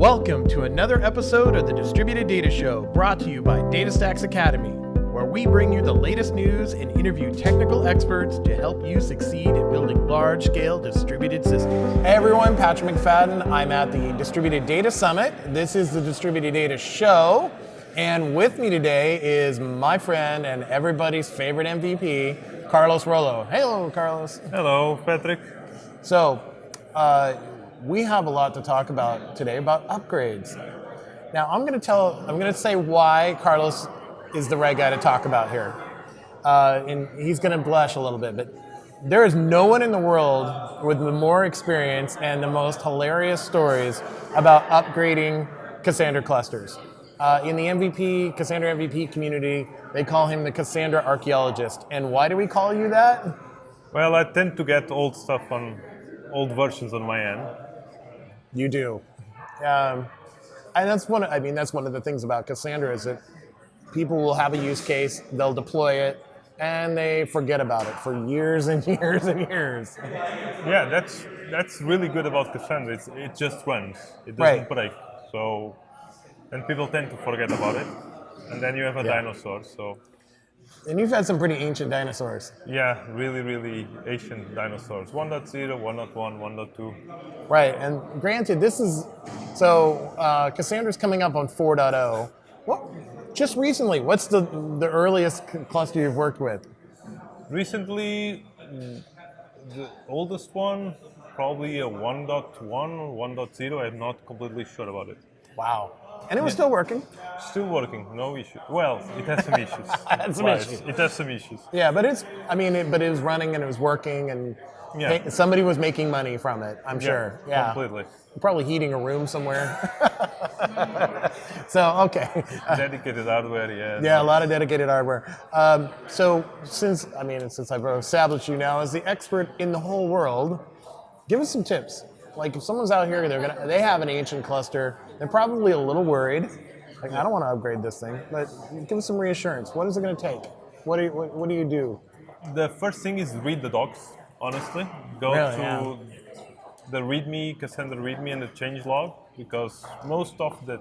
Welcome to another episode of the Distributed Data Show, brought to you by DataStax Academy, where we bring you the latest news and interview technical experts to help you succeed in building large-scale distributed systems. Hey everyone, Patrick McFadin. I'm at the Distributed Data Summit. This is the Distributed Data Show, and with me today is my friend and everybody's favorite MVP, Carlos Rolo. Hello, Carlos. Hello, Patrick. So, we have a lot to talk about today about upgrades. Now, I'm going to say why Carlos is the right guy to talk about here. And he's going to blush a little bit, but there is no one in the world with the more experience and the most hilarious stories about upgrading Cassandra clusters. In the Cassandra MVP community, they call him the Cassandra Archaeologist. And why do we call you that? Well, I tend to get old versions on my end. You do. And that's one of the things about Cassandra is that people will have a use case, they'll deploy it, and they forget about it for years and years and years. Yeah, that's really good about Cassandra. It just runs. It doesn't break. So, and people tend to forget about it. And then you have a dinosaur. So. And you've had some pretty ancient dinosaurs. Yeah, really, really ancient dinosaurs. 1.0, 1.1, 1.2. Right, and granted, Cassandra's coming up on 4.0. Just recently, what's the earliest cluster you've worked with? Recently, the oldest one, probably a 1.1 or 1.0. I'm not completely sure about it. Wow. And it was still working? Still working, no issue. Well, it has some issues. It has some issues. Yeah, but it was running and it was working, and somebody was making money from it, I'm sure. Yeah, completely. Probably heating a room somewhere. So, okay. Dedicated hardware, yeah. Yeah, a lot of dedicated hardware. So since I've established you now as the expert in the whole world, give us some tips. Like if someone's out here, they have an ancient cluster, they're probably a little worried. Like, I don't want to upgrade this thing, but give us some reassurance. What is it going to take? What do you do? The first thing is read the docs, honestly. Go to the README, Cassandra README and the changelog, because most of the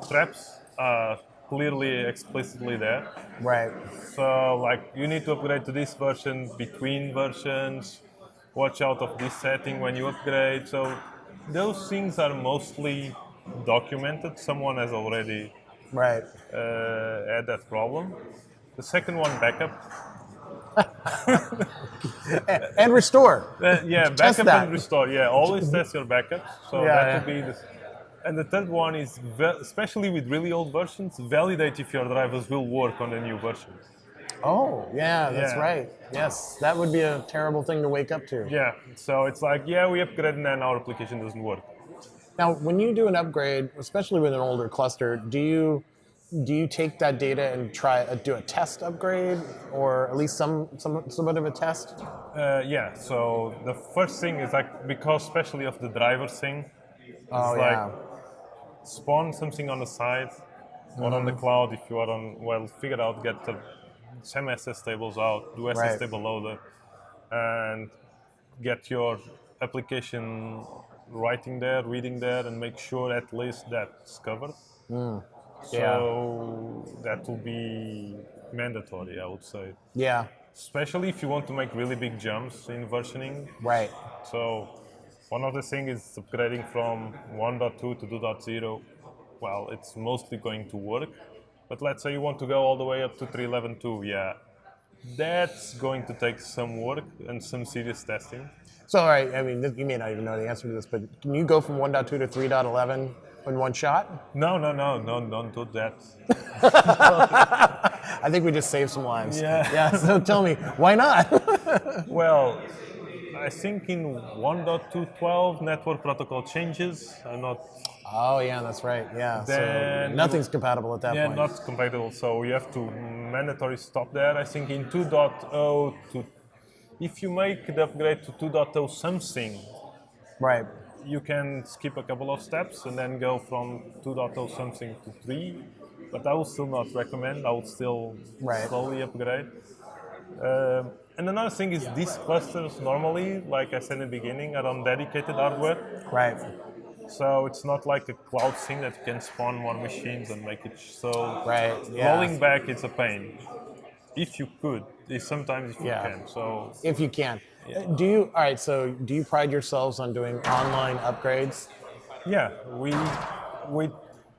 traps are clearly, explicitly there. Right. So, like, you need to upgrade to this version, between versions, watch out of this setting when you upgrade. So those things are mostly documented. Someone has already had that problem. The second one, backup. and restore. Backup and restore. Yeah, always test your backups. So that will be this. And the third one is, especially with really old versions, validate if your drivers will work on the new versions. Oh, yeah, that's right. Yes, that would be a terrible thing to wake up to. Yeah, so it's like, we upgraded and then our application doesn't work. Now, when you do an upgrade, especially with an older cluster, do you take that data and try do a test upgrade, or at least somewhat of a test? So the first thing is because especially of the driver thing, spawn something on the side or on the cloud if you are figure out, get some SSTables out, do SSTable loader, and get your application writing there, reading there, and make sure at least that's covered. So that will be mandatory, I would say. Yeah. Especially if you want to make really big jumps in versioning. Right. So one of the things is upgrading from 1.2 to 2.0. Well, it's mostly going to work. But let's say you want to go all the way up to 3.11.2, that's going to take some work and some serious testing. So, all right, you may not even know the answer to this, but can you go from 1.2 to 3.11 in one shot? No, don't do that. I think we just saved some lives. Yeah. So tell me, why not? Well, I think in 1.2.12 network protocol changes. I'm not. Oh yeah, that's right. Yeah. So nothing's compatible at that point. Yeah, not compatible. So you have to mandatory stop there. I think in 2.0 if you make the upgrade to 2.0 something, right, you can skip a couple of steps and then go from 2.0 something to 3. But I would still not recommend. I would still slowly upgrade. And another thing is these clusters normally, like I said in the beginning, are on dedicated hardware. Right. So it's not like a cloud thing that you can spawn more machines and make it so. Right, yeah. Rolling back, it's a pain. If you could, sometimes if you Yeah. can. So If you can. All right, so do you pride yourselves on doing online upgrades? yeah, we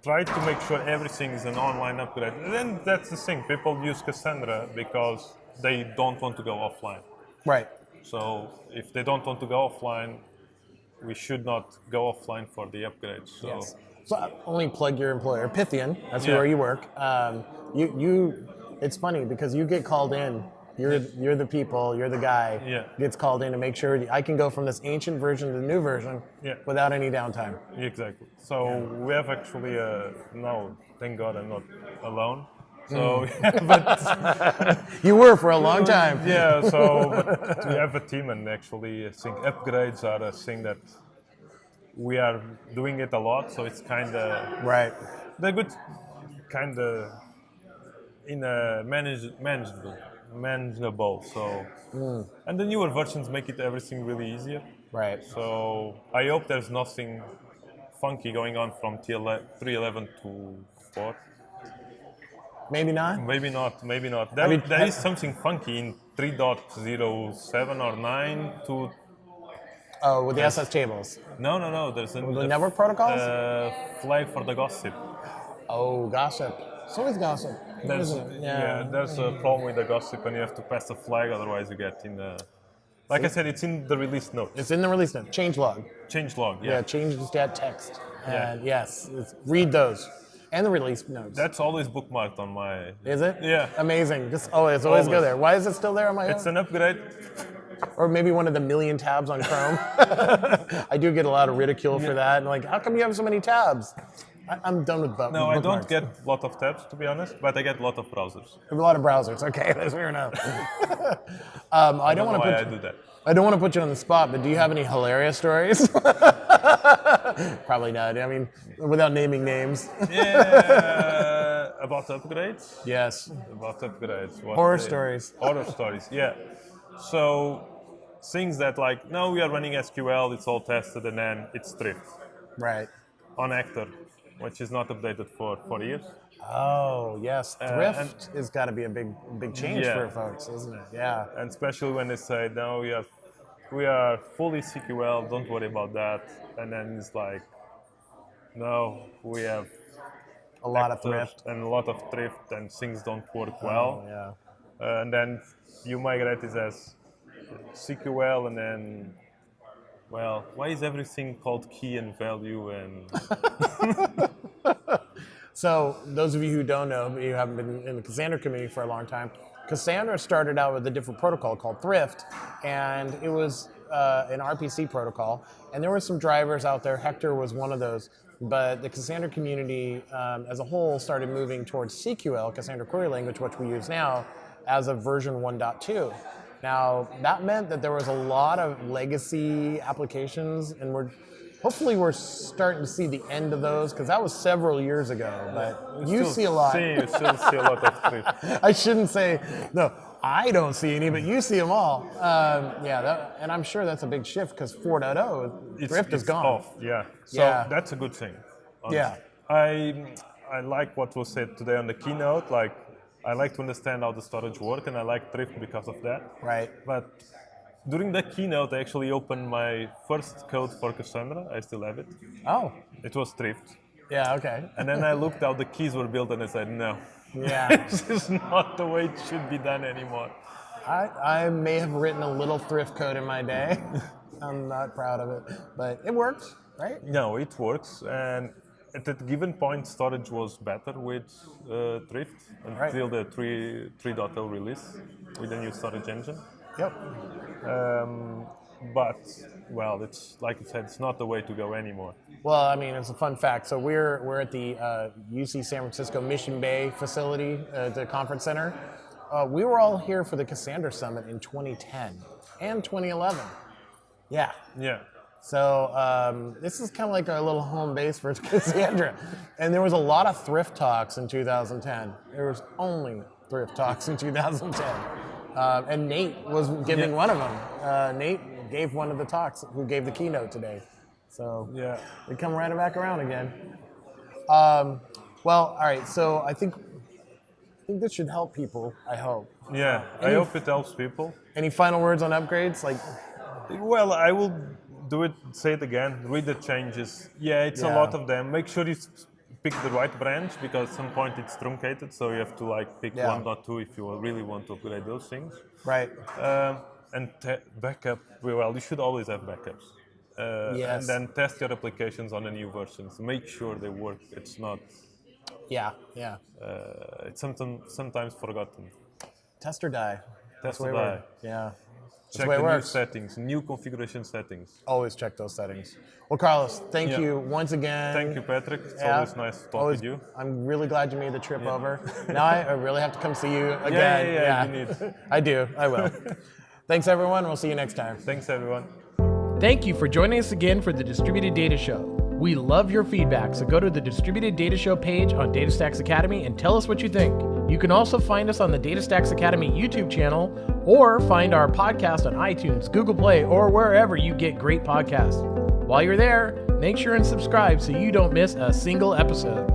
try to make sure everything is an online upgrade. And then that's the thing. People use Cassandra because they don't want to go offline. Right. So if they don't want to go offline, we should not go offline for the upgrades. So Yes. So only plug your employer, Pythian. That's Yeah. where you work. It's funny because you get called in. You're the people. You're the guy. Yeah. Gets called in to make sure I can go from this ancient version to the new version. Yeah. Without any downtime. exactly. So we have actually no, thank God I'm not alone. So but You were for a long time. yeah, so but we have a team, and actually I think upgrades are a thing that we are doing it a lot. So it's kind of Right. they're good, kind of in a manageable. So and the newer versions make it everything really easier. Right. So I hope there's nothing funky going on from 3.11 to 4. Maybe not. Maybe not. Maybe not. mean, There is something funky in 3.07 or 9 to. Oh, with the SSTables. No. There's The network protocols? flag for the gossip. Oh, gossip. It's always gossip, There's, isn't it? there's a problem with the gossip, and you have to pass a flag, otherwise you get in the. Like I said, it's in the release notes. It's in the release note. Change log. Change log. Yeah, change the stat text. And yes, read those. And the release notes. That's always bookmarked on my. Is it? Yeah. Amazing. Just always go Always. there. Why is it still there on my It's own? an upgrade. Or maybe one of the million tabs on Chrome. I do get a lot of ridicule for that. And like, how come you have so many tabs? I'm done with No, I don't bookmarks. get a lot of tabs, to be honest, but I get a lot of browsers. A lot of browsers. Okay, that's fair enough. I don't want to why put. I do that. I don't want to put you on the spot, but do you have any hilarious stories? Probably not. I mean, without naming names. Yeah, about upgrades. Yes. About upgrades. Horror stories. Horror stories. Yeah. So things that like now we are running SQL, it's all tested, and then it's Thrift Right. on Actor, which is not updated for 4 years. Oh, yes. Thrift and- has got to be a big change Yeah. for folks, isn't it? Yeah. And especially when they say, no, we are fully SQL, don't worry about that. And then it's like, no, we have A lot of Actor thrift. and a lot of Thrift, and things don't work well. Oh, yeah. And then you migrate it as SQL, and then, well, why is everything called key and value? And So, those of you who don't know, you haven't been in the Cassandra community for a long time, Cassandra started out with a different protocol called Thrift, and it was an RPC protocol, and there were some drivers out there. Hector was one of those, but the Cassandra community as a whole started moving towards CQL, Cassandra Query Language, which we use now, as of version 1.2. Now, that meant that there was a lot of legacy applications, and hopefully we're starting to see the end of those, because that was several years ago, but you see a lot. You still see a lot of Thrift. I shouldn't say, no, I don't see any, but you see them all. And I'm sure that's a big shift, because 4.0, Thrift is gone. Off, yeah. So Yeah. that's a good thing. Yeah. I like what was said today on the keynote. Like, I like to understand how the storage works, and I like Thrift because of that. Right. But during the keynote, I actually opened my first code for Cassandra. I still have it. Oh, It was Thrift. yeah, okay. And then I looked how the keys were built, and I said, no. Yeah. This is not the way it should be done anymore. I may have written a little Thrift code in my day. I'm not proud of it, but it works, right? No, it works. And at that given point, storage was better with Thrift until the 3.0 release with the new storage engine. Yep. But, well, it's like I said, it's not the way to go anymore. Well, I mean, it's a fun fact. So we're at the UC San Francisco Mission Bay facility, the conference center. We were all here for the Cassandra Summit in 2010 and 2011. Yeah. Yeah. So this is kind of like our little home base for Cassandra. And there was a lot of Thrift talks in 2010. There was only Thrift talks in 2010. And Nate was giving one of them. Nate gave one of the talks, who gave the keynote today. So Yeah. we come right back around again. Well, all right. So I think this should help people. I hope. Yeah, I hope it helps people. Any final words on upgrades? Like, Well, I will say it again, read the changes. Yeah, it's a Yeah. lot of them. Make sure you pick the right branch because at some point it's truncated, so you have to like pick Yeah. 1.2 if you really want to upgrade those things. right. And backup, well, you should always have backups. Yes. And then test your applications on the new versions. Make sure they work. It's not, Yeah. Yeah. it's sometimes forgotten. Test or die. Test the way or it die. works. Yeah. That's Check the way the it new works. settings, new configuration settings. Always check those settings. Well, Carlos, thank Yeah. you once again. Thank you, Patrick. It's Yeah. always nice to talk with you. I'm really glad you made the trip over. Now I really have to come see you Yeah, again. yeah, you need. I do. I will. Thanks, everyone. We'll see you next time. Thanks, everyone. Thank you for joining us again for the Distributed Data Show. We love your feedback, so go to the Distributed Data Show page on DataStax Academy and tell us what you think. You can also find us on the DataStax Academy YouTube channel or find our podcast on iTunes, Google Play, or wherever you get great podcasts. While you're there, make sure and subscribe so you don't miss a single episode.